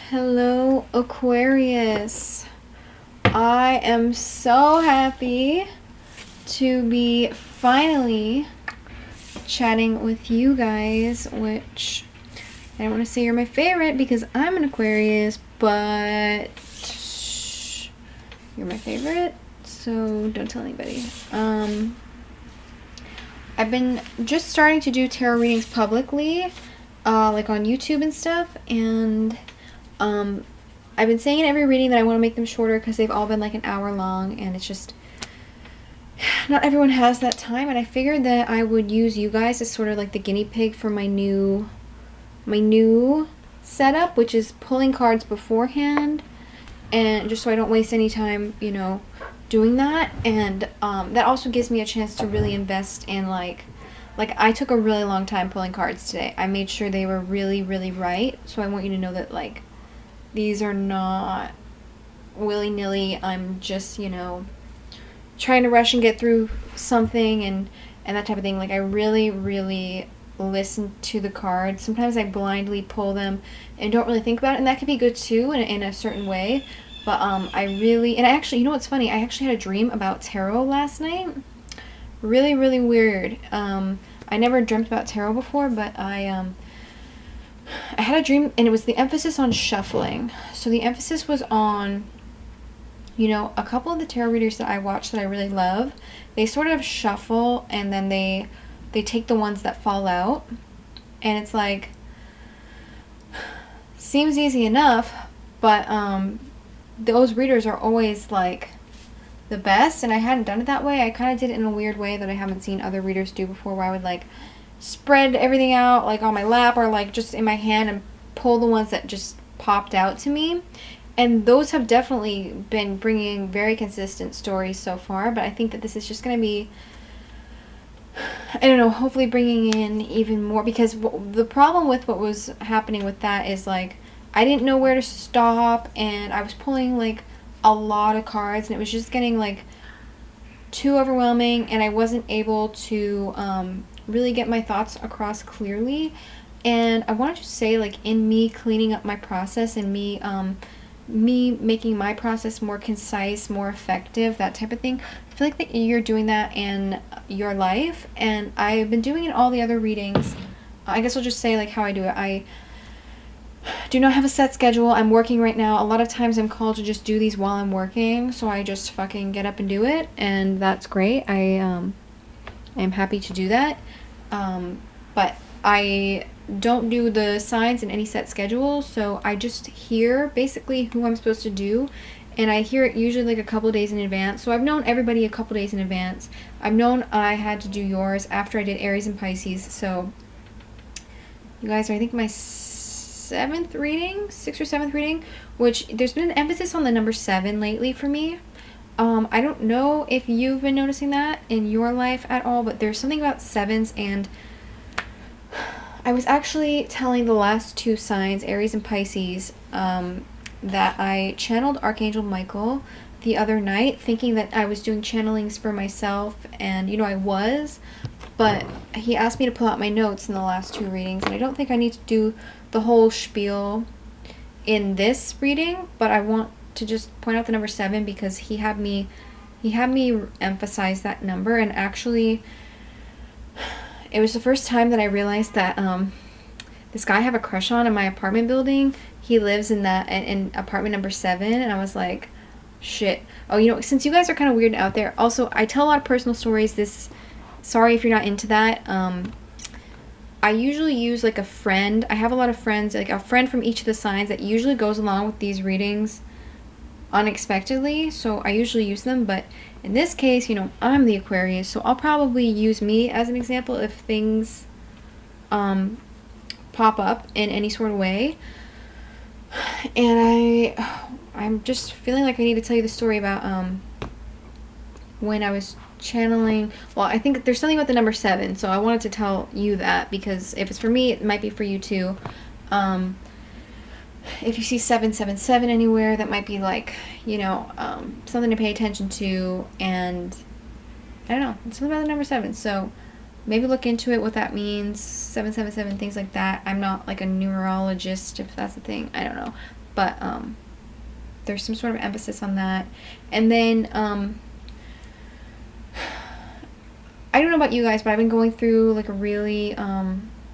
Hello, Aquarius. I am so happy to be finally chatting with you guys, which I don't want to say you're my favorite because I'm an Aquarius, but you're my favorite, so don't tell anybody. I've been just starting to do tarot readings publicly, like on YouTube and stuff, and I've been saying in every reading that I want to make them shorter because they've all been like an hour long, and it's just not everyone has that time, and I figured that I would use you guys as sort of like the guinea pig for my new setup, which is pulling cards beforehand, and just so I don't waste any time, you know, doing that. And that also gives me a chance to really invest in like I took a really long time pulling cards today. I made sure they were really, really right, so I want you to know that like these are not willy-nilly. I'm just, you know, trying to rush and get through something and that type of thing. Like I really, really listen to the cards. Sometimes I blindly pull them and don't really think about it, and that could be good too in a certain way. But I really, and I actually, you know what's funny? I actually had a dream about tarot last night. Really, really weird. I never dreamt about tarot before, but I had a dream, and it was the emphasis on shuffling. So the emphasis was on, you know, a couple of the tarot readers that I watch that I really love, they sort of shuffle, and then they take the ones that fall out, and it's like, seems easy enough, but those readers are always like the best, and I hadn't done it that way. I kind of did it in a weird way that I haven't seen other readers do before, where I would like spread everything out like on my lap or like just in my hand and pull the ones that just popped out to me. And those have definitely been bringing very consistent stories so far, but I think that this is just going to be, I don't know, hopefully bringing in even more, because the problem with what was happening with that is like I didn't know where to stop, and I was pulling like a lot of cards, and it was just getting like too overwhelming, and I wasn't able to really get my thoughts across clearly. And I wanted to say, like, in me cleaning up my process and me making my process more concise, more effective, that type of thing, I feel like that you're doing that in your life, and I've been doing it in all the other readings. I guess I'll just say like how I do it. I do not have a set schedule. I'm working right now. A lot of times I'm called to just do these while I'm working, so I just fucking get up and do it, and that's great. I am happy to do that. But I don't do the signs in any set schedule, so I just hear basically who I'm supposed to do, and I hear it usually like a couple days in advance. So I've known everybody a couple days in advance. I've known I had to do yours after I did Aries and Pisces, so you guys are, I think, my sixth or seventh reading, which there's been an emphasis on the number 7 lately for me. I don't know if you've been noticing that in your life at all, but there's something about 7s, and I was actually telling the last 2 signs, Aries and Pisces, that I channeled Archangel Michael the other night, thinking that I was doing channelings for myself, and, you know, I was, but he asked me to pull out my notes in the last 2 readings, and I don't think I need to do the whole spiel in this reading, but I want to just point out the number 7 because he had me emphasize that number. And actually it was the first time that I realized that this guy I have a crush on in my apartment building, he lives in apartment number 7, and I was like, shit. Oh, you know, since you guys are kind of weird out there, also I tell a lot of personal stories. Sorry if you're not into that. I usually use like a friend. I have a lot of friends, like a friend from each of the signs that usually goes along with these readings unexpectedly, so I usually use them. But in this case, you know, I'm the Aquarius, so I'll probably use me as an example if things pop up in any sort of way. And I'm just feeling like I need to tell you the story about when I was channeling. Well, I think there's something about the number 7, so I wanted to tell you that, because if it's for me, it might be for you too. If you see 777 anywhere, that might be like, you know, something to pay attention to. And I don't know, it's something about the number 7, so maybe look into it, what that means, 777, things like that. I'm not like a numerologist, if that's a thing, I don't know. but there's some sort of emphasis on that. And then I don't know about you guys, but I've been going through like a really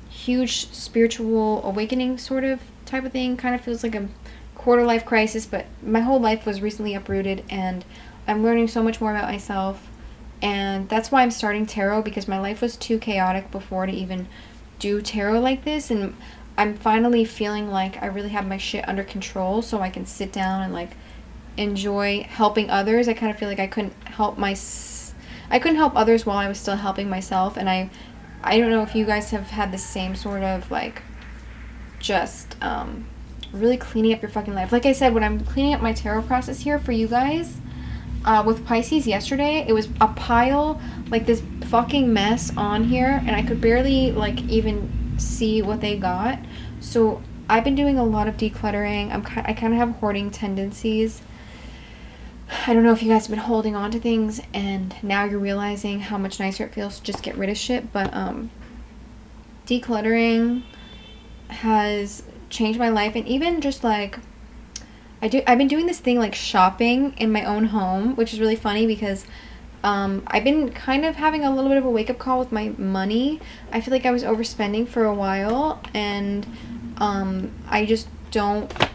huge spiritual awakening sort of type of thing. Kind of feels like a quarter life crisis, but my whole life was recently uprooted, and I'm learning so much more about myself. And that's why I'm starting tarot, because my life was too chaotic before to even do tarot like this, and I'm finally feeling like I really have my shit under control, so I can sit down and like enjoy helping others. I kind of feel like I couldn't help others while I was still helping myself, and I don't know if you guys have had the same sort of like just really cleaning up your fucking life. Like I said, when I'm cleaning up my tarot process here for you guys, with Pisces yesterday, it was a pile, like this fucking mess on here, and I could barely like even see what they got. So I've been doing a lot of decluttering. I kind of have hoarding tendencies. I don't know if you guys have been holding on to things and now you're realizing how much nicer it feels to just get rid of shit, but decluttering has changed my life. And even just like I've been doing this thing like shopping in my own home, which is really funny because I've been kind of having a little bit of a wake-up call with my money. I feel like I was overspending for a while, and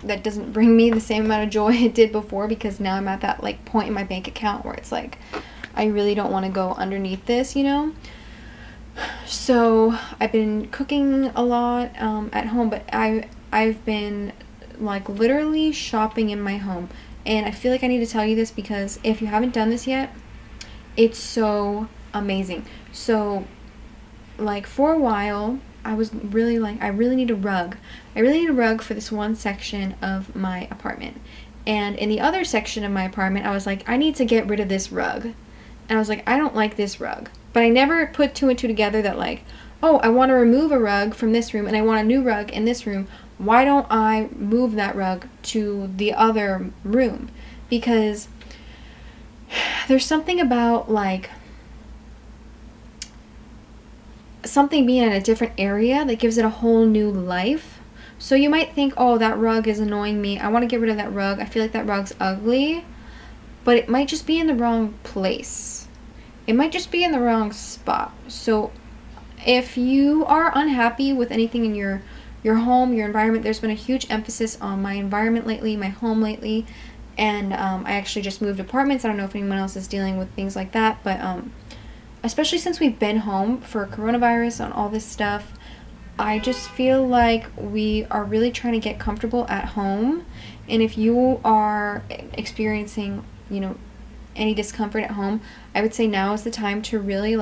that doesn't bring me the same amount of joy it did before, because now I'm at that like point in my bank account where it's like I really don't want to go underneath this, you know. So I've been cooking a lot at home, but I've been like literally shopping in my home, and I feel like I need to tell you this because if you haven't done this yet, it's so amazing. So like for a while I was really like, I really need a rug for this one section of my apartment, and in the other section of my apartment I was like, I need to get rid of this rug, and I was like, I don't like this rug. But I never put two and two together that like, oh, I want to remove a rug from this room and I want a new rug in this room. Why don't I move that rug to the other room? Because there's something about like something being in a different area that gives it a whole new life. So you might think, oh, that rug is annoying me, I want to get rid of that rug, I feel like that rug's ugly, but it might just be in the wrong place. It might just be in the wrong spot. So if you are unhappy with anything in your home, your environment, there's been a huge emphasis on my environment lately, my home lately, and I actually just moved apartments. I don't know if anyone else is dealing with things like that, but especially since we've been home for coronavirus and all this stuff, I just feel like we are really trying to get comfortable at home. And if you are experiencing, you know, any discomfort at home, I would say now is the time to really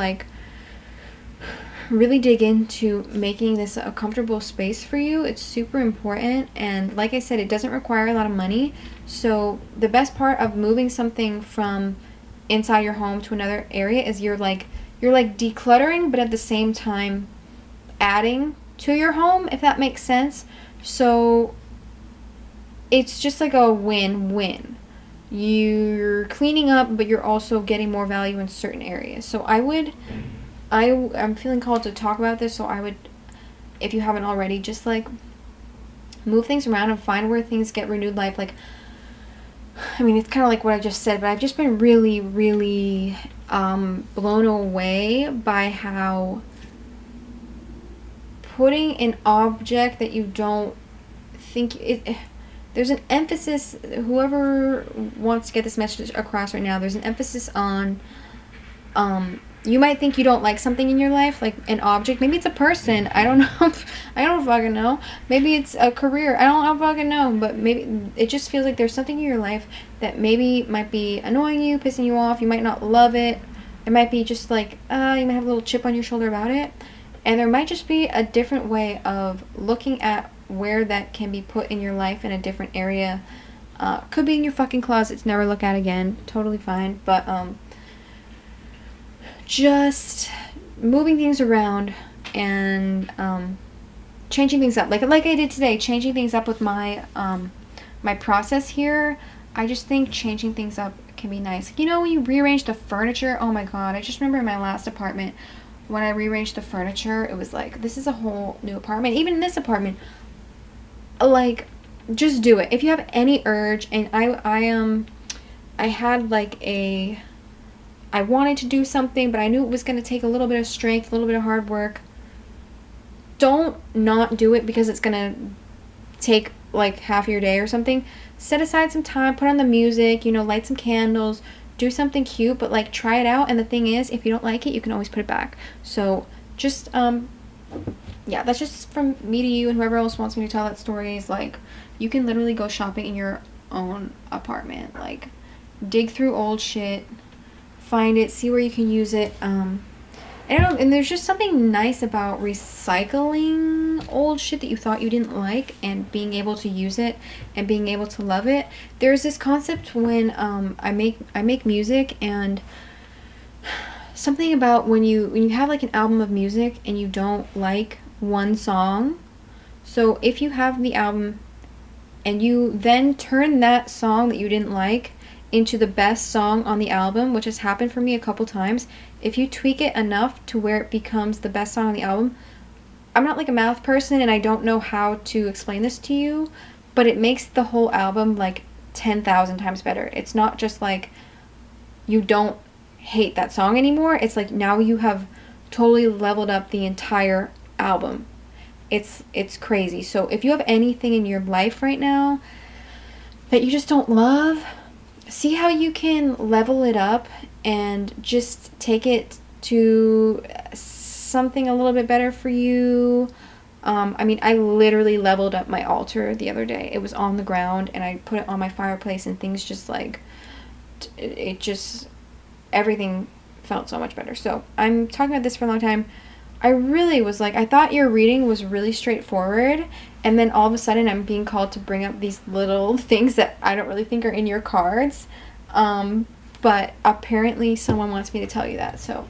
dig into making this a comfortable space for you. It's super important, and like I said, it doesn't require a lot of money. So the best part of moving something from inside your home to another area is you're like decluttering, but at the same time adding to your home, if that makes sense. So it's just like a win-win. You're cleaning up, but you're also getting more value in certain areas. So I'm feeling called to talk about this, so I would, if you haven't already, just like move things around and find where things get renewed life. Like, I mean, it's kind of like what I just said, but I've just been really, really blown away by how putting an object that you don't think there's an emphasis, whoever wants to get this message across right now, there's an emphasis on you might think you don't like something in your life, like an object. Maybe it's a person. I don't know. I don't fucking know. Maybe it's a career. I don't fucking know. But maybe it just feels like there's something in your life that maybe might be annoying you, pissing you off. You might not love it. It might be just like, you might have a little chip on your shoulder about it. And there might just be a different way of looking at where that can be put in your life in a different area. Could be in your fucking closet to never look at again. Totally fine. But, just moving things around and changing things up, like I did today, changing things up with my my process here. I just think changing things up can be nice. You know, when you rearrange the furniture, oh my god, I just remember in my last apartment when I rearranged the furniture, it was like, this is a whole new apartment. Even in this apartment, like, just do it. If you have any urge, and I had like I wanted to do something, but I knew it was going to take a little bit of strength, a little bit of hard work. Don't not do it because it's going to take like half your day or something. Set aside some time, put on the music, you know, light some candles, do something cute, but like try it out. And the thing is, if you don't like it, you can always put it back. So just, yeah, that's just from me to you, and whoever else wants me to tell that story is like, you can literally go shopping in your own apartment. Like, dig through old shit, find it, see where you can use it. I don't know, and there's just something nice about recycling old shit that you thought you didn't like and being able to use it and being able to love it. There's this concept when I make music, and something about when you have like an album of music and you don't like one song. So if you have the album and you then turn that song that you didn't like into the best song on the album, which has happened for me a couple times, if you tweak it enough to where it becomes the best song on the album, I'm not like a math person and I don't know how to explain this to you, but it makes the whole album like 10,000 times better. It's not just like you don't hate that song anymore. It's like now you have totally leveled up the entire album. It's crazy. So if you have anything in your life right now that you just don't love, see how you can level it up and just take it to something a little bit better for you. I mean, I literally leveled up my altar the other day. It was on the ground and I put it on my fireplace and things just like, it just, everything felt so much better. So I'm talking about this for a long time. I really was like, I thought your reading was really straightforward, and then all of a sudden I'm being called to bring up these little things that I don't really think are in your cards, but apparently someone wants me to tell you that, so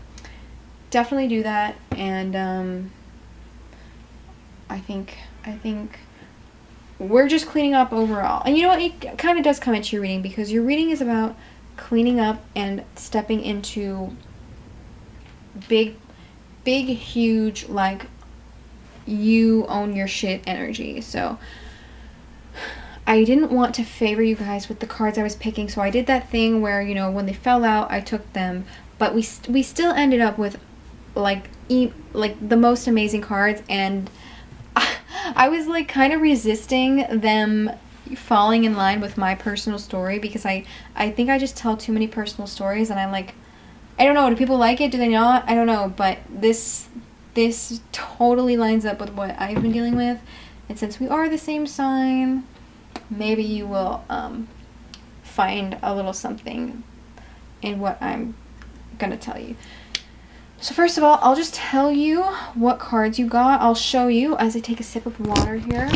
definitely do that. And I think we're just cleaning up overall. And you know what, it kind of does come into your reading, because your reading is about cleaning up and stepping into big, huge, like, you own your shit energy. So I didn't want to favor you guys with the cards I was picking, so I did that thing where, you know, when they fell out, I took them, but we still ended up with like the most amazing cards, and I was like kind of resisting them falling in line with my personal story, because I think I just tell too many personal stories, and I'm like, I don't know, do people like it? Do they not? I don't know, but this totally lines up with what I've been dealing with. And since we are the same sign, maybe you will find a little something in what I'm gonna tell you. So first of all, I'll just tell you what cards you got. I'll show you as I take a sip of water here.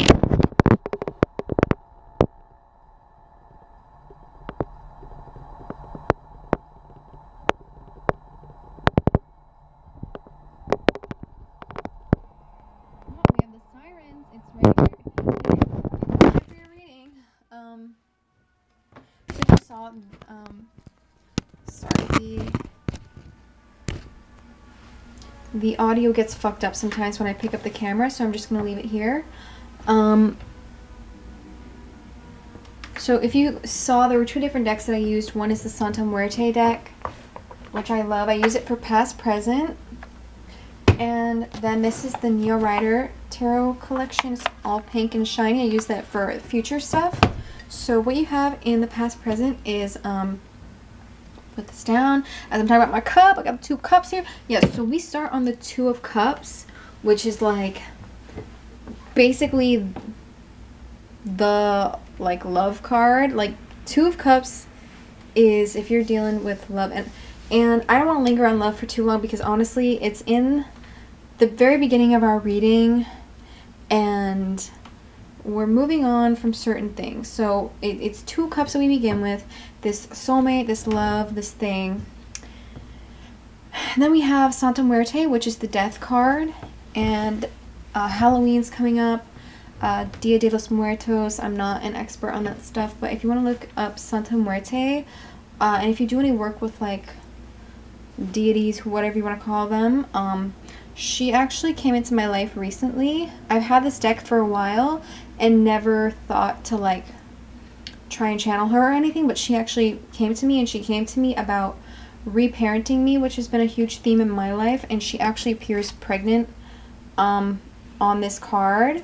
Sorry, the audio gets fucked up sometimes when I pick up the camera, so I'm just gonna leave it here. So if you saw, there were two different decks that I used. One is the Santa Muerte deck, which I love. I use it for past, present. And then this is the Neo Rider Tarot collection. It's all pink and shiny. I use that for future stuff. So what you have in the past, present is, put this down. As I'm talking about my cup, I got the 2 cups here. Yes, so we start on the 2 of Cups, which is like basically the like love card. Like 2 of Cups is if you're dealing with love, and I don't want to linger on love for too long, because honestly it's in the very beginning of our reading and we're moving on from certain things. So it's 2 cups that we begin with, this soulmate, this love, this thing. And then we have Santa Muerte, which is the death card, and Halloween's coming up, Dia de los Muertos. I'm not an expert on that stuff, but if you want to look up Santa Muerte, and if you do any work with like deities, whatever you want to call them, she actually came into my life recently. I've had this deck for a while, and never thought to like try and channel her or anything, but she actually came to me, and she came to me about reparenting me, which has been a huge theme in my life. And she actually appears pregnant on this card,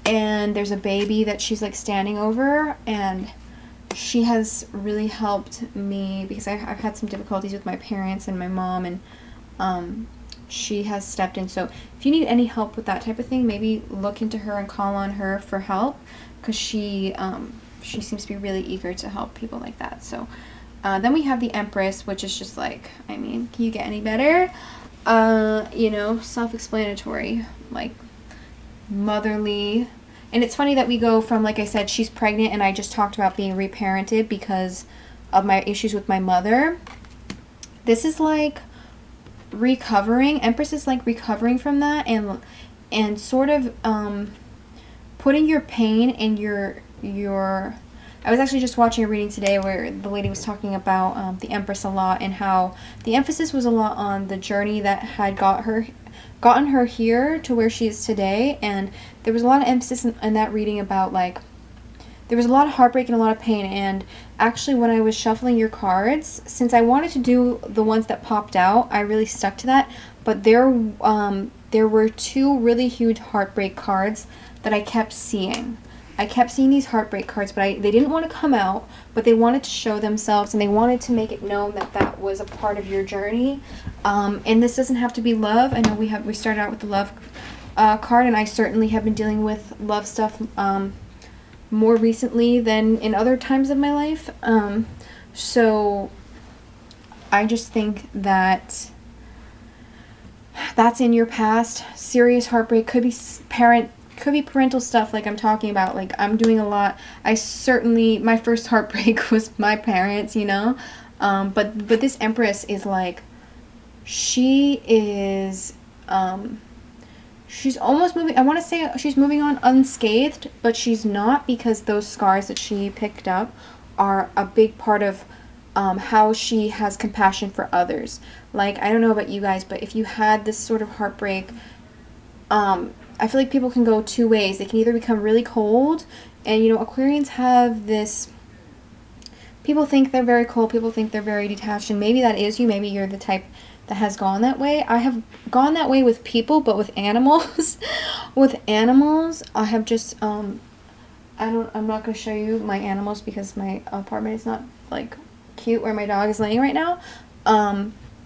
and there's a baby that she's like standing over, and she has really helped me because I've had some difficulties with my parents and my mom, and she has stepped in. So if you need any help with that type of thing, maybe look into her and call on her for help, because she seems to be really eager to help people like that. So then we have the Empress, which is just like, I mean, can you get any better? You know, self-explanatory, like motherly. And it's funny that we go from, like I said, she's pregnant, and I just talked about being reparented because of my issues with my mother. This is like recovering. Empress is like recovering from that, and sort of putting your pain and your I was actually just watching a reading today where the lady was talking about the Empress a lot, and how the emphasis was a lot on the journey that had gotten her here to where she is today. And there was a lot of emphasis in that reading about, like, there was a lot of heartbreak and a lot of pain. And actually, when I was shuffling your cards, since I wanted to do the ones that popped out, I really stuck to that. But there were two really huge heartbreak cards that I kept seeing. I kept seeing these heartbreak cards, but they didn't want to come out, but they wanted to show themselves, and they wanted to make it known that that was a part of your journey. And this doesn't have to be love. I know we started out with the love card, and I certainly have been dealing with love stuff more recently than in other times of my life. So I just think that that's in your past. Serious heartbreak, could be parental stuff, like I'm talking about. Like, I'm doing a lot. My first heartbreak was my parents, you know. But this Empress is like, she is she's almost moving, I want to say she's moving on unscathed, but she's not, because those scars that she picked up are a big part of how she has compassion for others. Like, I don't know about you guys, but if you had this sort of heartbreak, I feel like people can go two ways. They can either become really cold, and, you know, Aquarians have this, people think they're very cold, people think they're very detached, and maybe that is you. Maybe you're the type that has gone that way. I have gone that way with people, but with animals, with animals, I have just, I'm not going to show you my animals because my apartment is not, like, cute where my dog is laying right now,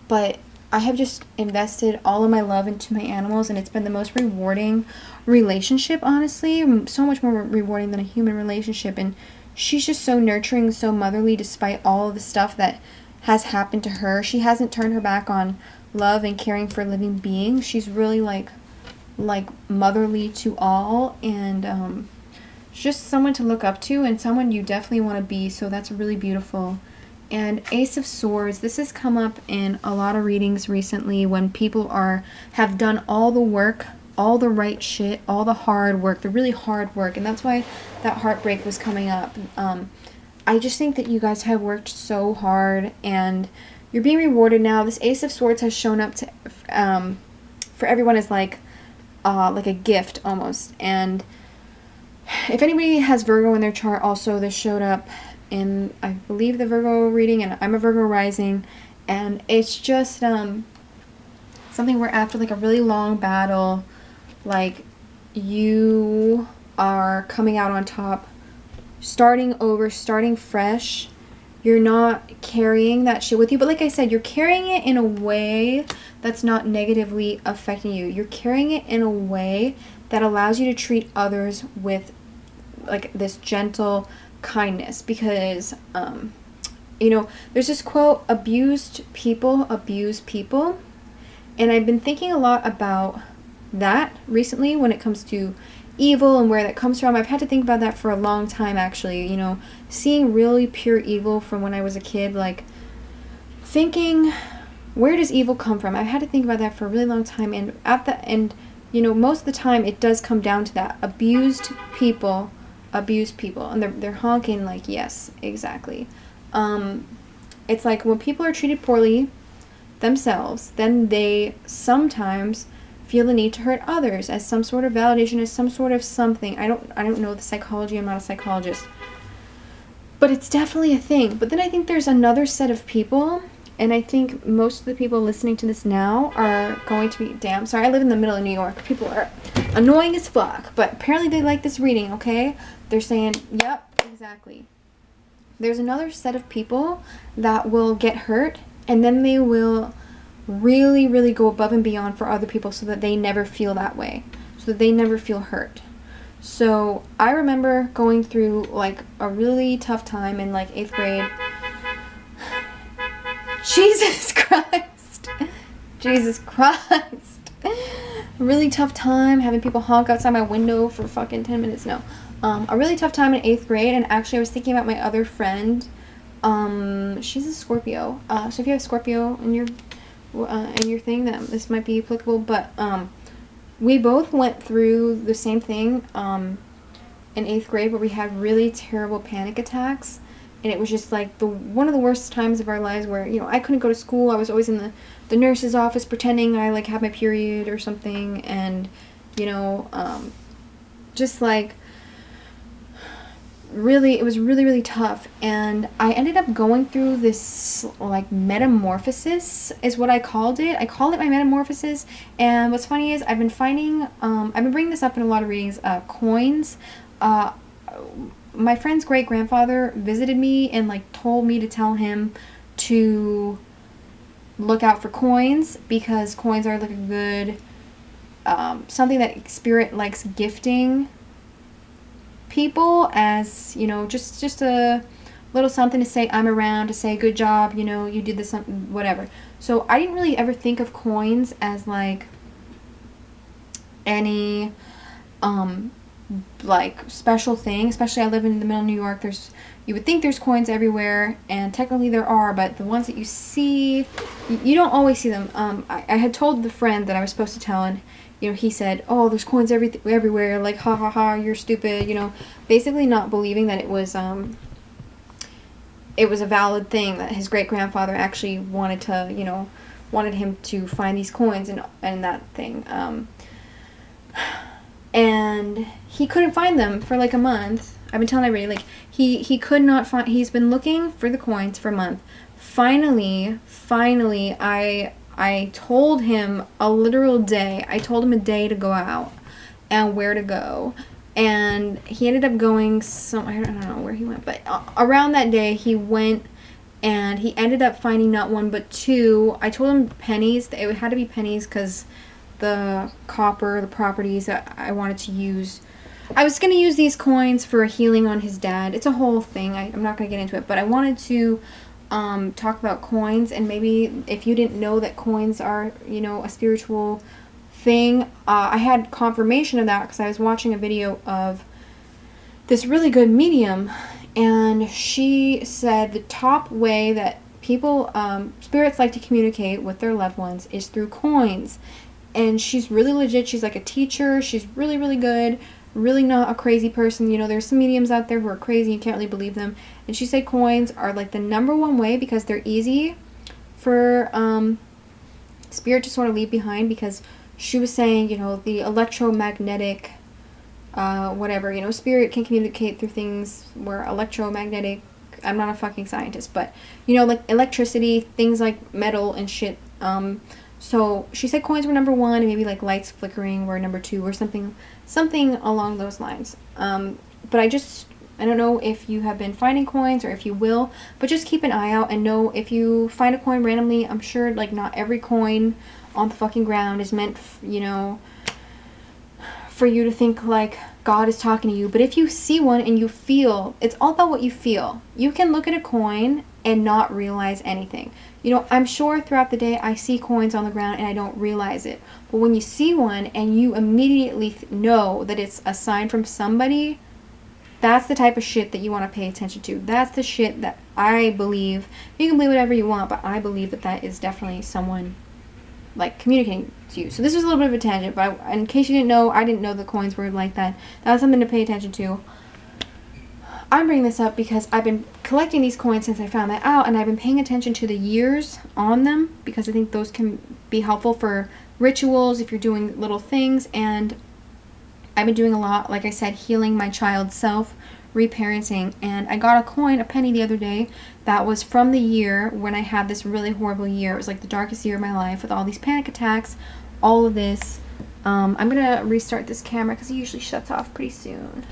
but I have just invested all of my love into my animals, and it's been the most rewarding relationship, honestly. So much more rewarding than a human relationship. And she's just so nurturing, so motherly, despite all of the stuff that has happened to her. She hasn't turned her back on love and caring for living beings. She's really like motherly to all, and just someone to look up to, and someone you definitely want to be. So that's really beautiful. And Ace of Swords, this has come up in a lot of readings recently when people have done all the work, all the right shit, all the hard work, the really hard work, and that's why that heartbreak was coming up. I just think that you guys have worked so hard, and you're being rewarded now. This Ace of Swords has shown up to for everyone as like a gift almost. And if anybody has Virgo in their chart, also this showed up in, I believe, the Virgo reading, and I'm a Virgo rising, and it's just something where after like a really long battle, like, you are coming out on top, starting over, starting fresh. You're not carrying that shit with you, but like I said, you're carrying it in a way that's not negatively affecting you. You're carrying it in a way that allows you to treat others with like this gentle kindness, because you know, there's this quote, abused people abuse people, and I've been thinking a lot about that recently when it comes to evil and where that comes from. I've had to think about that for a long time, actually, you know, seeing really pure evil from when I was a kid, like thinking, where does evil come from? I've had to think about that for a really long time, and at the end, you know, most of the time it does come down to that. Abused people abuse people, and they're honking like, yes, exactly. It's like when people are treated poorly themselves, then they sometimes feel the need to hurt others as some sort of validation, as some sort of something. I don't know the psychology. I'm not a psychologist. But it's definitely a thing. But then I think there's another set of people, and I think most of the people listening to this now are going to be, damn, sorry, I live in the middle of New York. People are annoying as fuck, but apparently they like this reading, okay? They're saying, yep, exactly. There's another set of people that will get hurt, and then they will really, really go above and beyond for other people so that they never feel that way, so that they never feel hurt. So I remember going through like a really tough time in like 8th grade. Jesus Christ. Jesus Christ. A really tough time having people honk outside my window for fucking 10 minutes. No. A really tough time in 8th grade, and actually I was thinking about my other friend. She's a Scorpio. So if you have Scorpio in your thing, that this might be applicable, but we both went through the same thing in 8th grade, where we had really terrible panic attacks, and it was just like one of the worst times of our lives, where, you know, I couldn't go to school. I was always in the nurse's office pretending I like had my period or something, and, you know, just like really, it was really, really tough. And I ended up going through this like metamorphosis is what I called it. I called it my metamorphosis. And what's funny is I've been finding, I've been bringing this up in a lot of readings, coins. My friend's great grandfather visited me and like told me to tell him to look out for coins, because coins are like a good, something that spirit likes gifting people, as, you know, just a little something to say I'm around, to say good job, you know, you did this, something, whatever. So I didn't really ever think of coins as like any like special thing. Especially I live in the middle of New York. You would think there's coins everywhere, and technically there are, but the ones that you see, you don't always see them. I had told the friend that I was supposed to tell, and, you know, he said, oh, there's coins everywhere, like, ha ha ha, you're stupid, you know, basically not believing that it was a valid thing, that his great-grandfather actually wanted to, you know, wanted him to find these coins and that thing. And he couldn't find them for like a month. I've been telling everybody, like, he could not find, he's been looking for the coins for a month. Finally, I told him a literal day. I told him a day to go out and where to go. And he ended up going I don't know where he went, but around that day he went, and he ended up finding not one but two. I told him pennies. It had to be pennies, because the copper, the properties that I wanted to use, I was going to use these coins for healing on his dad. It's a whole thing. I'm not going to get into it, but I wanted to talk about coins, and maybe if you didn't know that coins are, you know, a spiritual thing, I had confirmation of that because I was watching a video of this really good medium, and she said the top way that people, spirits like to communicate with their loved ones is through coins. And she's really legit. She's like a teacher. She's really, really good. Really not a crazy person. You know, there's some mediums out there who are crazy. You can't really believe them. And she said coins are like the #1 way, because they're easy for spirit to sort of leave behind, because she was saying, you know, the electromagnetic, whatever, you know, spirit can communicate through things where electromagnetic, I'm not a fucking scientist, but, you know, like electricity, things like metal and shit. So she said coins were #1, and maybe like lights flickering were #2, or something along those lines. But I don't know if you have been finding coins, or if you will, but just keep an eye out and know if you find a coin randomly. I'm sure like not every coin on the fucking ground is meant, you know, for you to think like God is talking to you. But if you see one and you feel, it's all about what you feel. You can look at a coin and not realize anything. You know, I'm sure throughout the day I see coins on the ground and I don't realize it. But when you see one and you immediately know that it's a sign from somebody, that's the type of shit that you want to pay attention to. That's the shit that I believe. You can believe whatever you want, but I believe that that is definitely someone like communicating to you. So this was a little bit of a tangent, but in case you didn't know, I didn't know the coins were like that. That was something to pay attention to. I'm bringing this up because I've been collecting these coins since I found that out, and I've been paying attention to the years on them, because I think those can be helpful for rituals, if you're doing little things. And I've been doing a lot, like I said, healing my child self, reparenting. And I got a coin, a penny the other day that was from the year when I had this really horrible year. It was like the darkest year of my life with all these panic attacks, all of this. I'm gonna restart this camera because it usually shuts off pretty soon.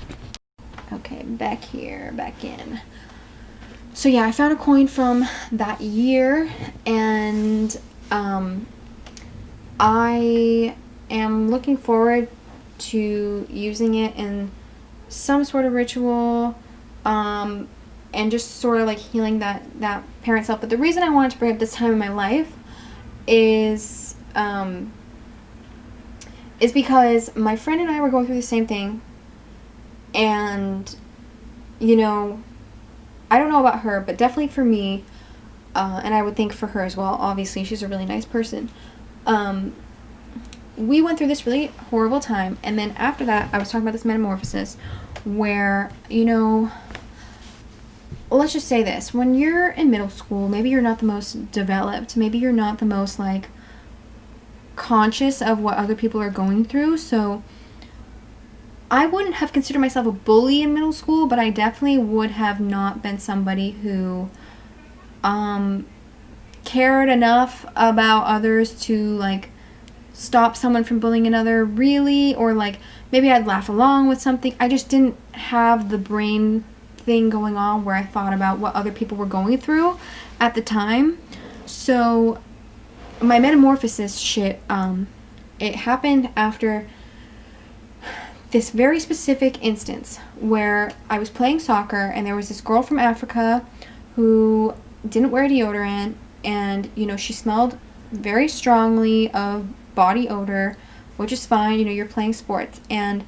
Okay, back here, back in. So yeah, I found a coin from that year, and I am looking forward to using it in some sort of ritual, and just sort of like healing that parent self. But the reason I wanted to bring up this time in my life is because my friend and I were going through the same thing, and you know, I don't know about her, but definitely for me, and I would think for her as well, obviously she's a really nice person, we went through this really horrible time. And then after that, I was talking about this metamorphosis where, you know, let's just say this, when you're in middle school, maybe you're not the most developed, maybe you're not the most like conscious of what other people are going through. So I wouldn't have considered myself a bully in middle school, but I definitely would have not been somebody who cared enough about others to like stop someone from bullying another, really. Or like maybe I'd laugh along with something. I just didn't have the brain thing going on where I thought about what other people were going through at the time. So my metamorphosis shit, it happened after this very specific instance where I was playing soccer and there was this girl from Africa who didn't wear deodorant, and you know, she smelled very strongly of body odor, which is fine, you know, you're playing sports. And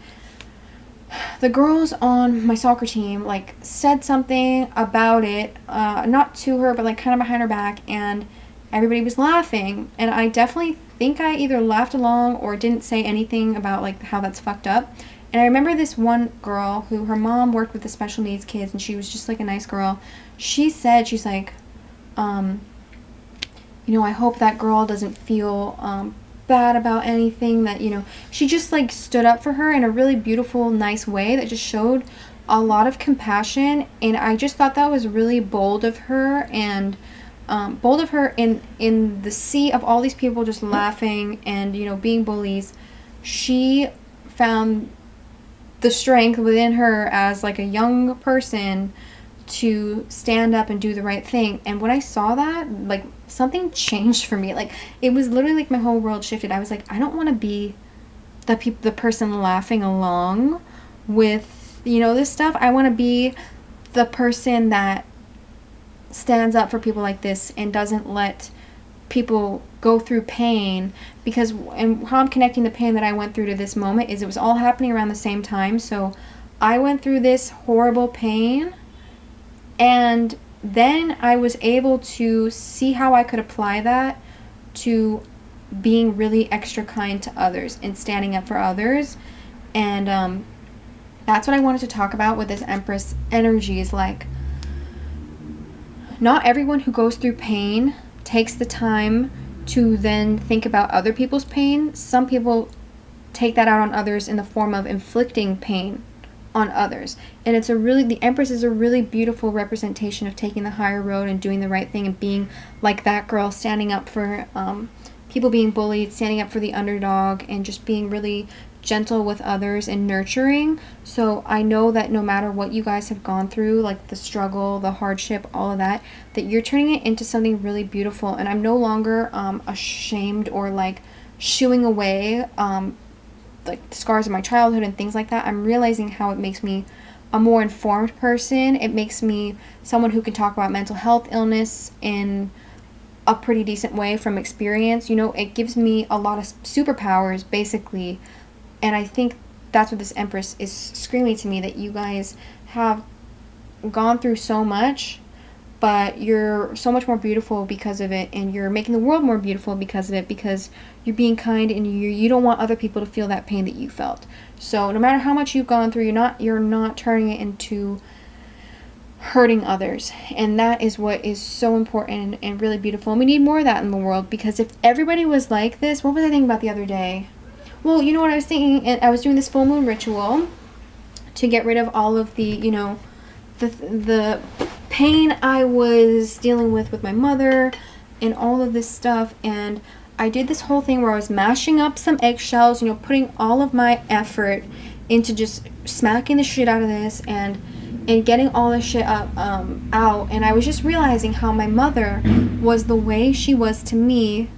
the girls on my soccer team like said something about it, not to her, but like kind of behind her back, and everybody was laughing. And I definitely think I either laughed along or didn't say anything about like how that's fucked up. And I remember this one girl who, her mom worked with the special needs kids, and she was just like a nice girl. She said, she's like, you know, I hope that girl doesn't feel bad about anything, that, you know, she just like stood up for her in a really beautiful, nice way that just showed a lot of compassion. And I just thought that was really bold of her, and bold of her in the sea of all these people just laughing and, you know, being bullies. She found the strength within her as like a young person to stand up and do the right thing. And when I saw that, like, something changed for me. Like, it was literally like my whole world shifted. I was like, I don't want to be the person laughing along with, you know, this stuff. I want to be the person that stands up for people like this and doesn't let people go through pain. Because, and how I'm connecting the pain that I went through to this moment is it was all happening around the same time. So I went through this horrible pain, and then I was able to see how I could apply that to being really extra kind to others and standing up for others. And that's what I wanted to talk about with this Empress energy, is like, not everyone who goes through pain takes the time to then think about other people's pain. Some people take that out on others in the form of inflicting pain on others. And it's the Empress is a really beautiful representation of taking the higher road and doing the right thing and being like that girl, standing up for people being bullied, standing up for the underdog, and just being really gentle with others and nurturing. So I know that no matter what you guys have gone through, like the struggle, the hardship, all of that, that you're turning it into something really beautiful. And I'm no longer ashamed or like shooing away like the scars of my childhood and things like that. I'm realizing how it makes me a more informed person. It makes me someone who can talk about mental health, illness in a pretty decent way from experience. You know, it gives me a lot of superpowers, basically. And I think that's what this Empress is screaming to me, that you guys have gone through so much, but you're so much more beautiful because of it, and you're making the world more beautiful because of it, because you're being kind, and you don't want other people to feel that pain that you felt. So no matter how much you've gone through, you're not turning it into hurting others. And that is what is so important and really beautiful. And we need more of that in the world, because if everybody was like this, what was I thinking about the other day? Well, you know what I was thinking? And I was doing this full moon ritual to get rid of all of the, you know, the pain I was dealing with my mother and all of this stuff. And I did this whole thing where I was mashing up some eggshells, you know, putting all of my effort into just smacking the shit out of this and getting all this shit up out. And I was just realizing how my mother was the way she was to me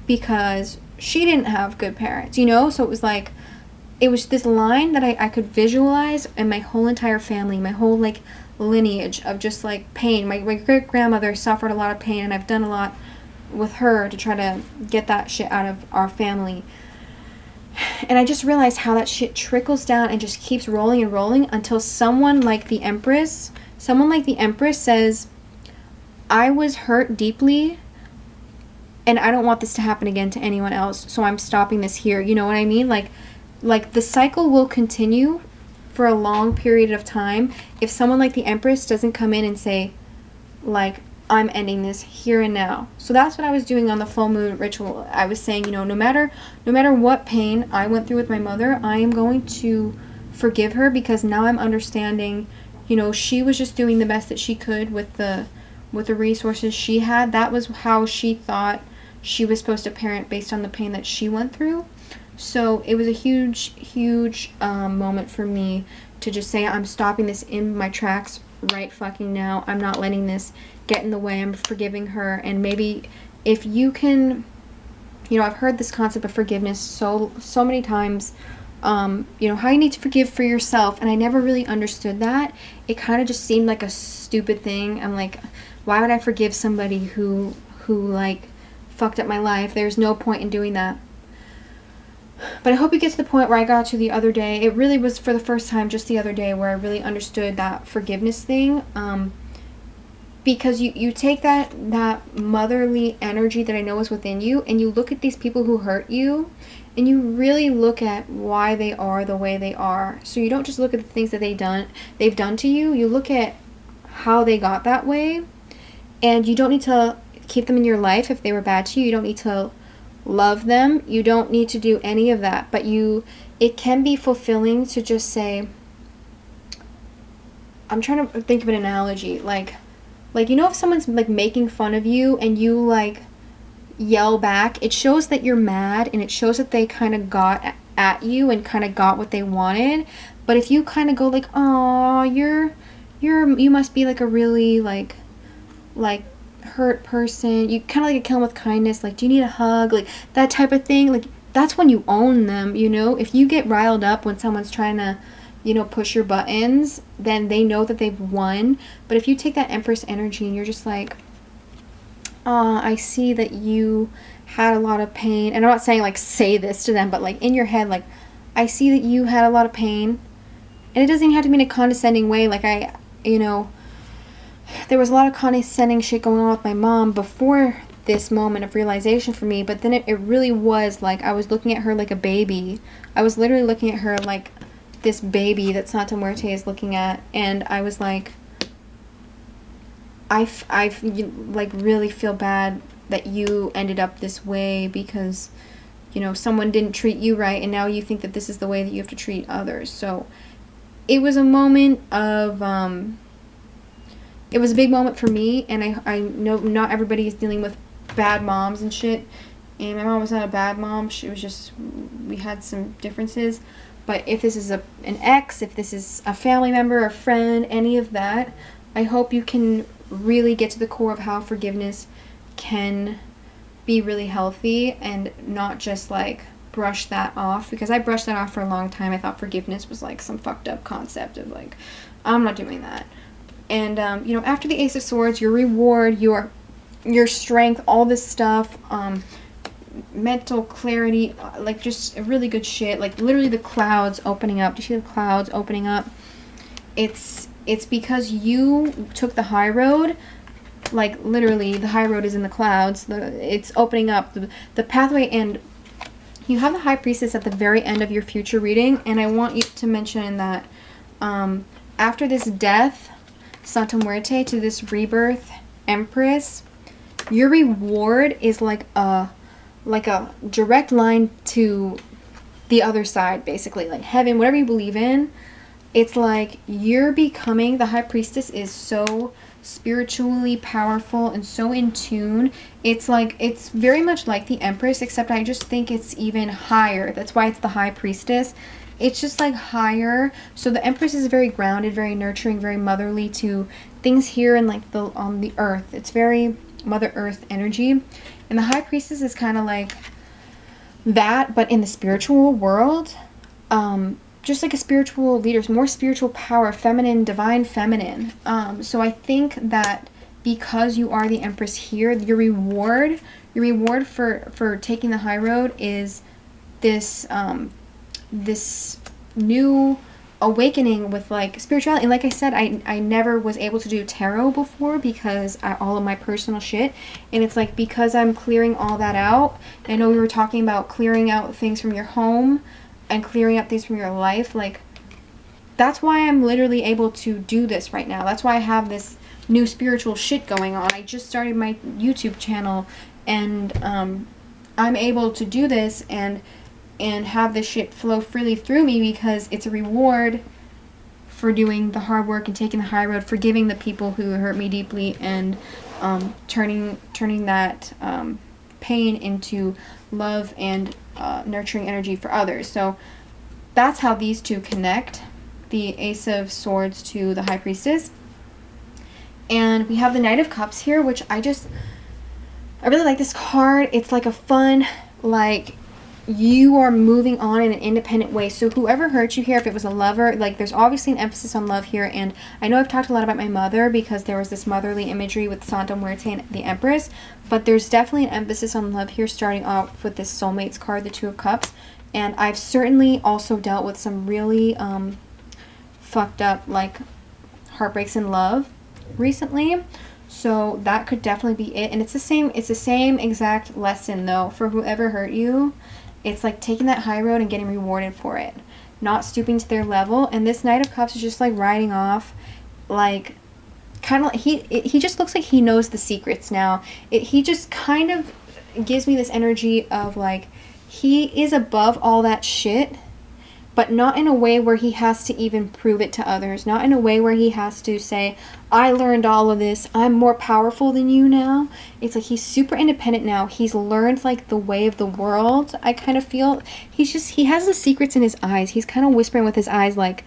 because she didn't have good parents, you know? So it was like, it was this line that I could visualize in my whole entire family, my whole like lineage of just like pain. My great grandmother suffered a lot of pain, and I've done a lot with her to try to get that shit out of our family. And I just realized how that shit trickles down and just keeps rolling and rolling until someone like the Empress says, I was hurt deeply and I don't want this to happen again to anyone else, so I'm stopping this here. You know what I mean? Like the cycle will continue for a long period of time if someone like the Empress doesn't come in and say, like, I'm ending this here and now. So that's what I was doing on the full moon ritual. I was saying, you know, no matter what pain I went through with my mother, I am going to forgive her, because now I'm understanding, you know, she was just doing the best that she could with the resources she had. That was how she thought she was supposed to parent based on the pain that she went through. So it was a huge moment for me to just say, I'm stopping this in my tracks right fucking now. I'm not letting this get in the way. I'm forgiving her. And maybe if you can, you know, I've heard this concept of forgiveness so many times, you know, how you need to forgive for yourself, and I never really understood that. It kind of just seemed like a stupid thing. I'm like, why would I forgive somebody who like fucked up my life? There's no point in doing that. But I hope you get to the point where I got to the other day. It really was for the first time just the other day where I really understood that forgiveness thing. Because you take that motherly energy that I know is within you, and you look at these people who hurt you, and you really look at why they are the way they are. So you don't just look at the things that they've done to you. You look at how they got that way, and you don't need to keep them in your life if they were bad to you. You don't need to love them. You don't need to do any of that. But it can be fulfilling to just say, I'm trying to think of an analogy, like you know, if someone's like making fun of you and you like yell back, it shows that you're mad, and it shows that they kind of got at you and kind of got what they wanted. But if you kind of go like, oh, you must be like a really like hurt person, you kind of like kill them with kindness, like, do you need a hug, like that type of thing, like that's when you own them, you know. If you get riled up when someone's trying to, you know, push your buttons, then they know that they've won. But if you take that Empress energy and you're just like, I see that you had a lot of pain, and I'm not saying like say this to them, but like in your head, like, I see that you had a lot of pain, and it doesn't even have to be in a condescending way. Like you know, there was a lot of condescending shit going on with my mom before this moment of realization for me, but then it really was like I was looking at her like a baby. I was literally looking at her like this baby that Santa Muerte is looking at, and I was like, I like really feel bad that you ended up this way because, you know, someone didn't treat you right, and now you think that this is the way that you have to treat others. So it was a moment of it was a big moment for me, and I know not everybody is dealing with bad moms and shit, and my mom was not a bad mom. She was just, we had some differences. But if this is an ex, if this is a family member, a friend, any of that, I hope you can really get to the core of how forgiveness can be really healthy and not just like brush that off, because I brushed that off for a long time. I thought forgiveness was like some fucked up concept of like, I'm not doing that. And you know, after the Ace of Swords, your reward, your strength, all this stuff, mental clarity, like just really good shit, like literally the clouds opening up. Do you see the clouds opening up? It's because you took the high road. Like literally the high road is in the clouds. It's opening up the pathway, and you have the High Priestess at the very end of your future reading. And I want you to mention that after this death, Santa Muerte to this rebirth Empress, your reward is like a direct line to the other side, basically, like heaven, whatever you believe in. It's like you're becoming, the High Priestess is so spiritually powerful and so in tune. It's like, it's very much like the Empress, except I just think it's even higher. That's why it's the High Priestess. It's just like higher. So the Empress is very grounded, very nurturing, very motherly to things here and like the on the earth. It's very Mother Earth energy. And the High Priestess is kind of like that, but in the spiritual world. Just like a spiritual leader, more spiritual power, feminine, divine feminine. So I think that because you are the Empress here, your reward for taking the high road is this this new awakening with like spirituality. And like I said, I never was able to do tarot before because all of my personal shit, and it's like because I'm clearing all that out. I know we were talking about clearing out things from your home and clearing up things from your life. Like, that's why I'm literally able to do this right now. That's why I have this new spiritual shit going on. I just started my YouTube channel, and I'm able to do this and have this shit flow freely through me because it's a reward for doing the hard work and taking the high road, forgiving the people who hurt me deeply, and turning that pain into love and nurturing energy for others. So that's how these two connect, the Ace of Swords to the High Priestess. And we have the Knight of Cups here, which I really like this card. It's like a fun, like, you are moving on in an independent way. So whoever hurt you here, if it was a lover, like, there's obviously an emphasis on love here. And I know I've talked a lot about my mother because there was this motherly imagery with Santa Muerte and the Empress, but there's definitely an emphasis on love here, starting off with this Soulmates card, the Two of Cups. And I've certainly also dealt with some really fucked up, like, heartbreaks in love recently. So that could definitely be it. And it's the same exact lesson, though, for whoever hurt you. It's like taking that high road and getting rewarded for it, not stooping to their level. And this Knight of Cups is just like riding off, like, kind of, he just looks like he knows the secrets now. He just kind of gives me this energy of like, he is above all that shit, but not in a way where he has to even prove it to others. Not in a way where he has to say, I learned all of this, I'm more powerful than you now. It's like he's super independent now. He's learned like the way of the world, I kind of feel. He has the secrets in his eyes. He's kind of whispering with his eyes like,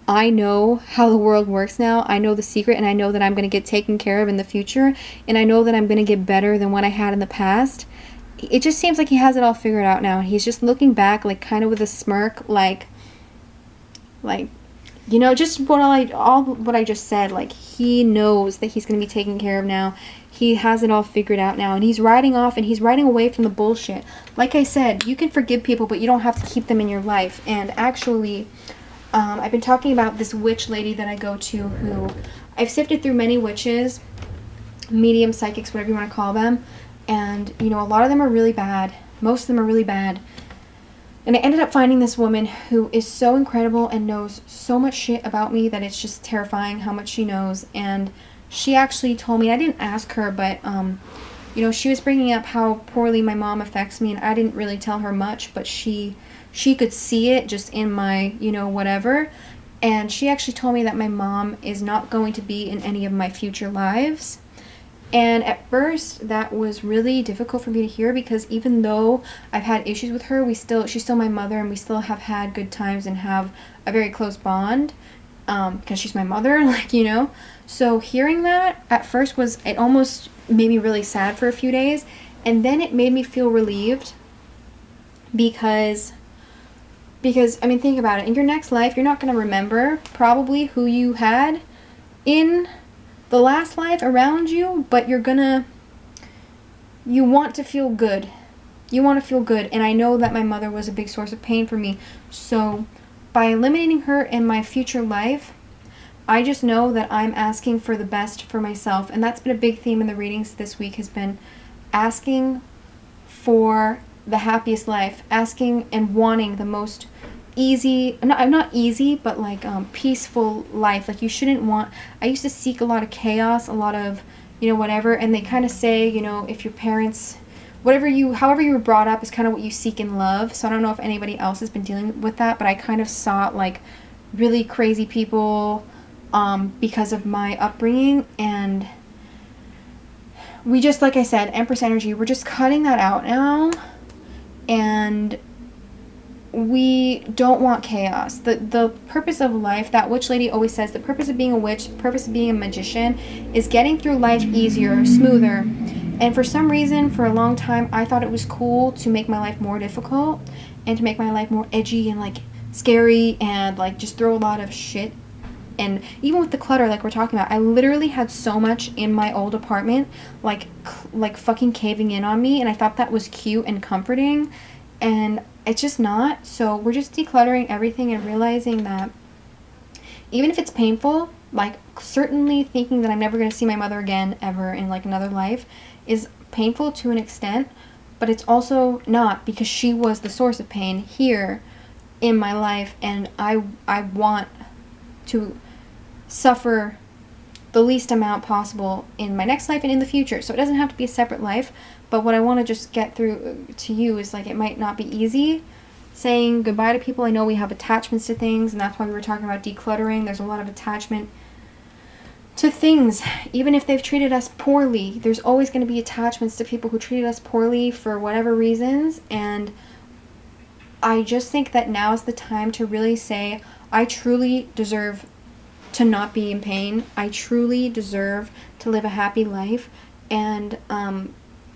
I know how the world works now. I know the secret, and I know that I'm going to get taken care of in the future. And I know that I'm going to get better than what I had in the past. It just seems like he has it all figured out now. He's just looking back like kind of with a smirk, like, you know, just what I just said. Like, he knows that he's going to be taken care of now. He has it all figured out now, and he's riding off, and he's riding away from the bullshit. Like I said, you can forgive people, but you don't have to keep them in your life. And actually, I've been talking about this witch lady that I go to, who I've sifted through many witches, medium, psychics, whatever you want to call them, and, you know, a lot of them are really bad. Most of them are really bad. And I ended up finding this woman who is so incredible and knows so much shit about me that it's just terrifying how much she knows. And she actually told me, I didn't ask her, but, you know, she was bringing up how poorly my mom affects me, and I didn't really tell her much, but she could see it just in my, you know, whatever. And she actually told me that my mom is not going to be in any of my future lives. And at first, that was really difficult for me to hear, because even though I've had issues with her, she's still my mother, and we still have had good times and have a very close bond, because she's my mother, like, you know. So hearing that at first it almost made me really sad for a few days, and then it made me feel relieved, because I mean, think about it. In your next life, you're not going to remember probably who you had in the last life around you, but you want to feel good. You want to feel good. And I know that my mother was a big source of pain for me. So by eliminating her in my future life, I just know that I'm asking for the best for myself. And that's been a big theme in the readings this week, has been asking for the happiest life, asking and wanting the most easy, not easy, but like peaceful life. Like you shouldn't want, I used to seek a lot of chaos, a lot of, you know, whatever, and they kind of say, you know, if your parents, however you were brought up is kind of what you seek in love. So I don't know if anybody else has been dealing with that, but I kind of sought like really crazy people because of my upbringing, and we just, like I said, Empress energy, we're just cutting that out now, and we don't want chaos. The purpose of life, that witch lady always says, the purpose of being a witch, the purpose of being a magician is getting through life easier, smoother. And for some reason, for a long time, I thought it was cool to make my life more difficult and to make my life more edgy and like scary and like just throw a lot of shit. And even with the clutter, like we're talking about, I literally had so much in my old apartment, like fucking caving in on me, and I thought that was cute and comforting, and it's just not. So we're just decluttering everything and realizing that even if it's painful, like certainly thinking that I'm never going to see my mother again ever in like another life is painful to an extent, but it's also not, because she was the source of pain here in my life, and I want to suffer the least amount possible in my next life and in the future. So it doesn't have to be a separate life, but what I want to just get through to you is like, it might not be easy saying goodbye to people. I know we have attachments to things, and that's why we were talking about decluttering. There's a lot of attachment to things, even if they've treated us poorly. There's always going to be attachments to people who treated us poorly for whatever reasons, and I just think that now is the time to really say, I truly deserve to not be in pain. I truly deserve to live a happy life, and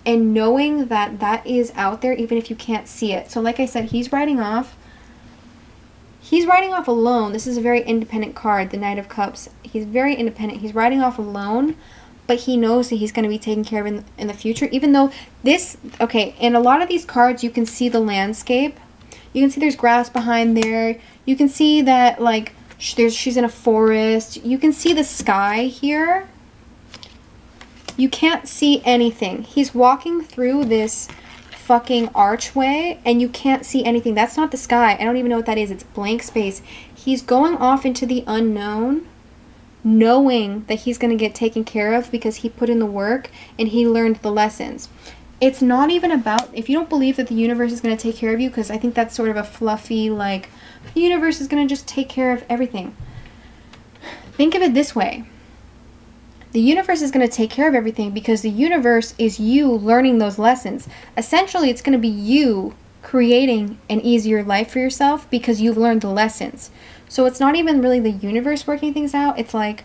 knowing that that is out there even if you can't see it. So like I said, he's riding off alone. This is a very independent card, the Knight of Cups. He's very independent. He's riding off alone, but he knows that he's going to be taken care of in the future, even though this, okay, in a lot of these cards you can see the landscape. You can see there's grass behind there. You can see that like she's in a forest. You can see the sky here. You can't see anything. He's walking through this fucking archway and you can't see anything. That's not the sky. I don't even know what that is. It's blank space. He's going off into the unknown, knowing that he's going to get taken care of because he put in the work and he learned the lessons. It's not even about, if you don't believe that the universe is going to take care of you, because I think that's sort of a fluffy, like, the universe is going to just take care of everything. Think of it this way. The universe is going to take care of everything because the universe is you learning those lessons. Essentially, it's going to be you creating an easier life for yourself because you've learned the lessons. So it's not even really the universe working things out. It's like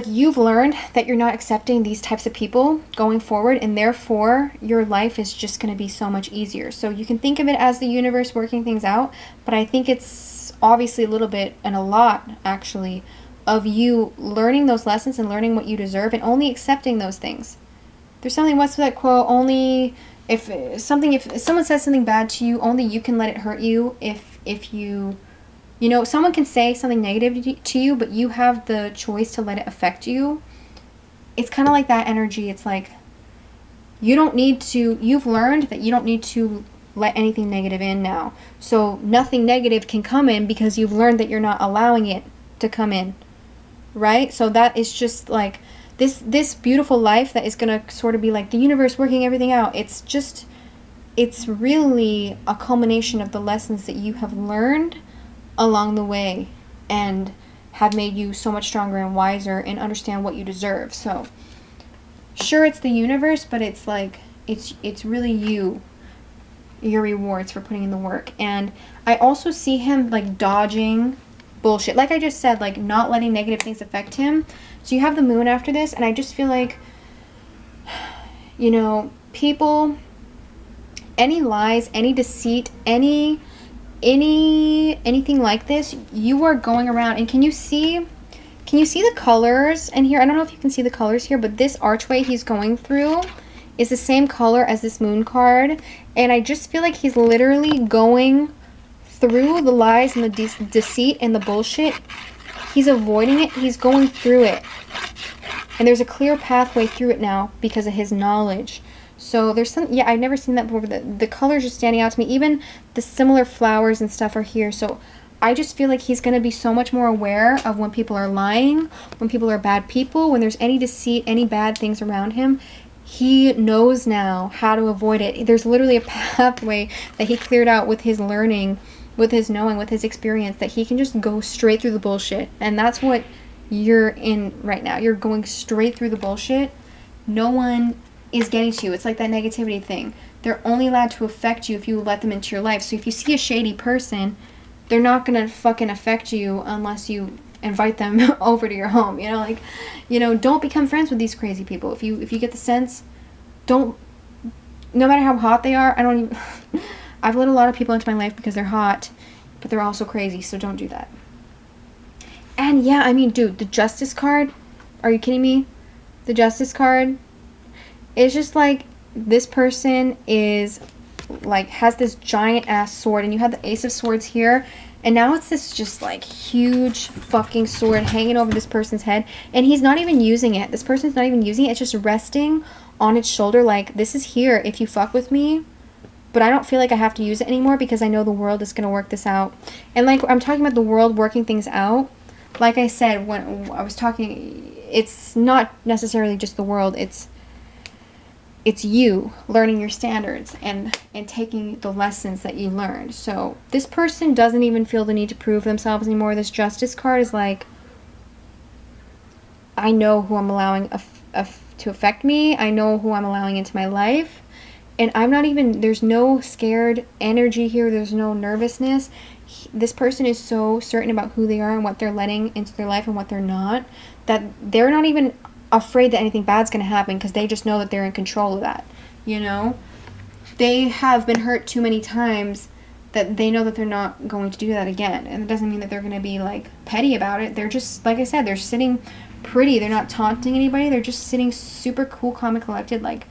you've learned that you're not accepting these types of people going forward, and therefore your life is just going to be so much easier. So you can think of it as the universe working things out, but I think it's obviously a little bit, and a lot actually, of you learning those lessons and learning what you deserve and only accepting those things. There's something, what's that quote? Only if someone says something bad to you, only you can let it hurt you. If you know, someone can say something negative to you, but you have the choice to let it affect you. It's kind of like that energy. It's like you've learned that you don't need to let anything negative in now. So nothing negative can come in because you've learned that you're not allowing it to come in. Right? So that is just like this beautiful life that is going to sort of be like the universe working everything out. It's really a culmination of the lessons that you have learned along the way and have made you so much stronger and wiser and understand what you deserve. So sure, it's the universe, but it's like it's really your rewards for putting in the work. And I also see him like dodging bullshit, like I just said, like not letting negative things affect him. So you have the moon after this, and I just feel like, you know, people, any lies, any deceit, anything like this, you are going around. And can you see the colors in here? I don't know if you can see the colors here, but this archway he's going through is the same color as this moon card, and I just feel like he's literally going through the lies and the deceit and the bullshit. He's avoiding it. He's going through it, and there's a clear pathway through it now because of his knowledge. So there's some, yeah, I've never seen that before, but the colors are standing out to me. Even the similar flowers and stuff are here. So I just feel like he's going to be so much more aware of when people are lying, when people are bad people, when there's any deceit, any bad things around him. He knows now how to avoid it. There's literally a pathway that he cleared out with his learning, with his knowing, with his experience, that he can just go straight through the bullshit. And that's what you're in right now. You're going straight through the bullshit. No one is getting to you. It's like that negativity thing. They're only allowed to affect you if you let them into your life. So if you see a shady person, they're not gonna fucking affect you unless you invite them over to your home. You know, like, you know, don't become friends with these crazy people. If you get the sense, don't, no matter how hot they are, I don't even I've let a lot of people into my life because they're hot, but they're also crazy, so don't do that. And yeah, I mean, dude, the Justice card, are you kidding me? The Justice card, it's just like, this person is like, has this giant ass sword, and you have the Ace of Swords here, and now it's this just like huge fucking sword hanging over this person's head, and he's not even using it. This person's not even using it. It's just resting on its shoulder, like, this is here if you fuck with me, but I don't feel like I have to use it anymore because I know the world is going to work this out. And like, I'm talking about the world working things out. Like I said, when I was talking, it's not necessarily just the world, it's you learning your standards and taking the lessons that you learned. So this person doesn't even feel the need to prove themselves anymore. This Justice card is like, I know who I'm allowing to affect me. I know who I'm allowing into my life. And I'm not even, there's no scared energy here. There's no nervousness. This person is so certain about who they are and what they're letting into their life and what they're not, that they're not even afraid that anything bad's going to happen because they just know that they're in control of that, you know? They have been hurt too many times that they know that they're not going to do that again. And it doesn't mean that they're going to be, like, petty about it. They're just, like I said, they're sitting pretty. They're not taunting anybody. They're just sitting super cool, calm, and collected, like,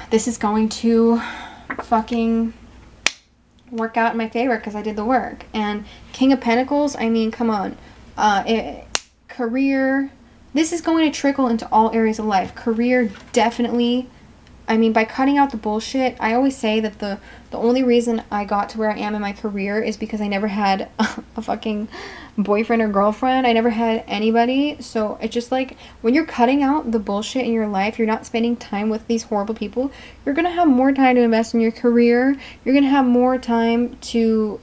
this is going to fucking work out in my favor because I did the work. And King of Pentacles, I mean, come on. Career, this is going to trickle into all areas of life. Career, definitely. I mean, by cutting out the bullshit, I always say that the only reason I got to where I am in my career is because I never had a fucking boyfriend or girlfriend. I never had anybody. So it's just like, when you're cutting out the bullshit in your life, you're not spending time with these horrible people, you're going to have more time to invest in your career. You're going to have more time to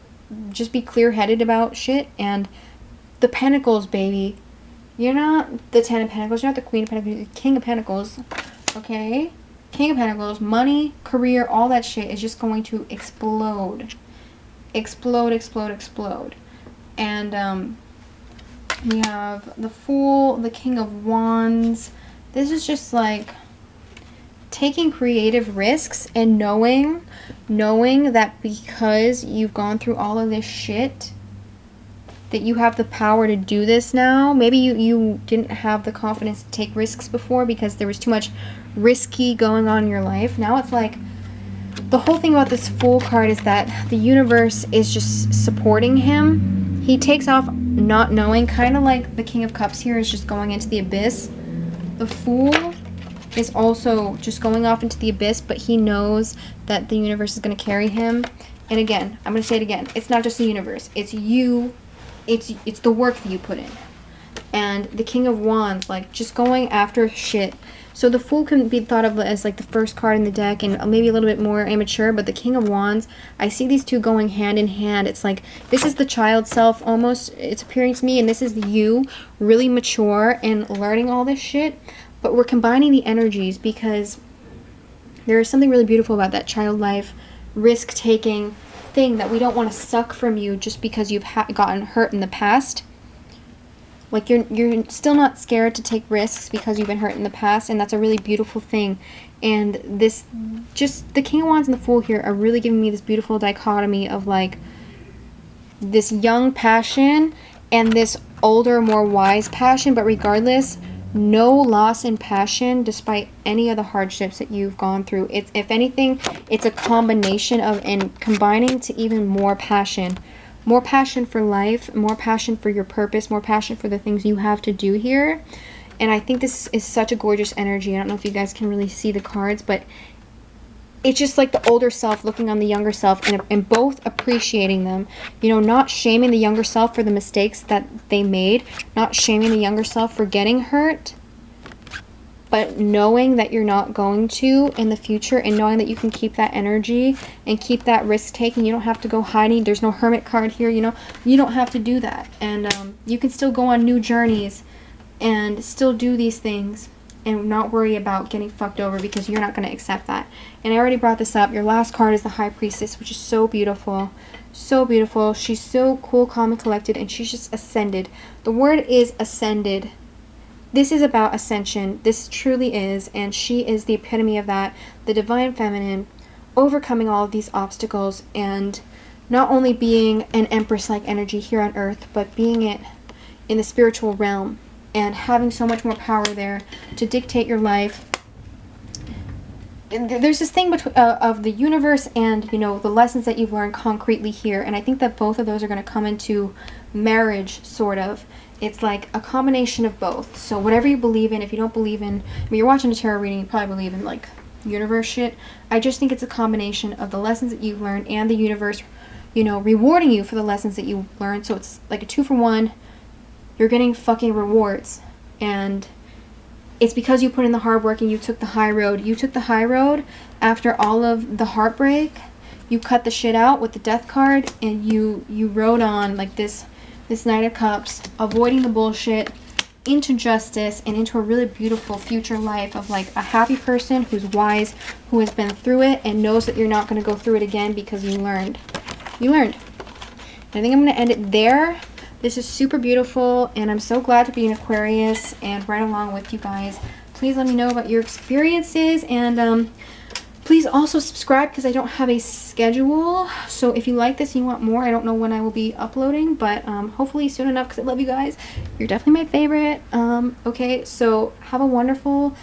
just be clear-headed about shit. And the Pentacles, baby. You're not the Ten of Pentacles. You're not the Queen of Pentacles. You're the King of Pentacles. Okay? King of Pentacles, money, career, all that shit is just going to explode. Explode, explode, explode. And we have the Fool, the King of Wands. This is just like taking creative risks and knowing that because you've gone through all of this shit, that you have the power to do this now. Maybe you didn't have the confidence to take risks before because there was too much risky going on in your life. Now it's like, the whole thing about this Fool card is that the universe is just supporting him. He takes off not knowing, kind of like the King of Cups here is just going into the abyss. The Fool is also just going off into the abyss, but he knows that the universe is going to carry him. And again, I'm going to say it again, it's not just the universe, it's you. It's the work that you put in. And the King of Wands, like, just going after shit. So the Fool can be thought of as like the first card in the deck and maybe a little bit more immature, but the King of Wands, I see these two going hand in hand. It's like, this is the child self almost, it's appearing to me, and this is you, really mature and learning all this shit. But we're combining the energies because there is something really beautiful about that child life, risk-taking thing that we don't want to suck from you just because you've gotten hurt in the past. Like, you're still not scared to take risks because you've been hurt in the past, and that's a really beautiful thing. And this, just the King of Wands and the Fool here are really giving me this beautiful dichotomy of like this young passion and this older, more wise passion, but regardless, no loss in passion despite any of the hardships that you've gone through. It's, if anything, it's a combination of, and combining to even more passion. More passion for life, more passion for your purpose, more passion for the things you have to do here. And I think this is such a gorgeous energy. I don't know if you guys can really see the cards, but it's just like the older self looking on the younger self, and both appreciating them. You know, not shaming the younger self for the mistakes that they made, not shaming the younger self for getting hurt, but knowing that you're not going to in the future, and knowing that you can keep that energy and keep that risk taking. You don't have to go hiding. There's no hermit card here, you know. You don't have to do that. And you can still go on new journeys and still do these things and not worry about getting fucked over, because you're not going to accept that. And I already brought this up. Your last card is the High Priestess, which is so beautiful. So beautiful. She's so cool, calm, and collected, and she's just ascended. The word is ascended. This is about ascension. This truly is, and she is the epitome of that. The divine feminine, overcoming all of these obstacles, and not only being an Empress-like energy here on Earth, but being it in the spiritual realm, and having so much more power there to dictate your life. And there's this thing of the universe and, you know, the lessons that you've learned concretely here, and I think that both of those are going to come into marriage, sort of. It's like a combination of both. So whatever you believe in, if you don't believe in, I mean, you're watching a tarot reading, you probably believe in, like, universe shit. I just think it's a combination of the lessons that you've learned and the universe, you know, rewarding you for the lessons that you learned. So it's like a 2-for-1. You're getting fucking rewards, and it's because you put in the hard work and you took the high road. You took the high road after all of the heartbreak. You cut the shit out with the Death card, and you rode on like this Knight of Cups, avoiding the bullshit, into justice, and into a really beautiful future life of like a happy person who's wise, who has been through it and knows that you're not going to go through it again because you learned. You learned. And I think I'm going to end it there. This is super beautiful, and I'm so glad to be an Aquarius and right along with you guys. Please let me know about your experiences, and please also subscribe, because I don't have a schedule. So if you like this and you want more, I don't know when I will be uploading, but hopefully soon enough, because I love you guys. You're definitely my favorite. Okay, so have a wonderful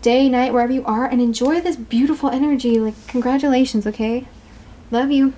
day, night, wherever you are, and enjoy this beautiful energy. Like, congratulations, okay? Love you.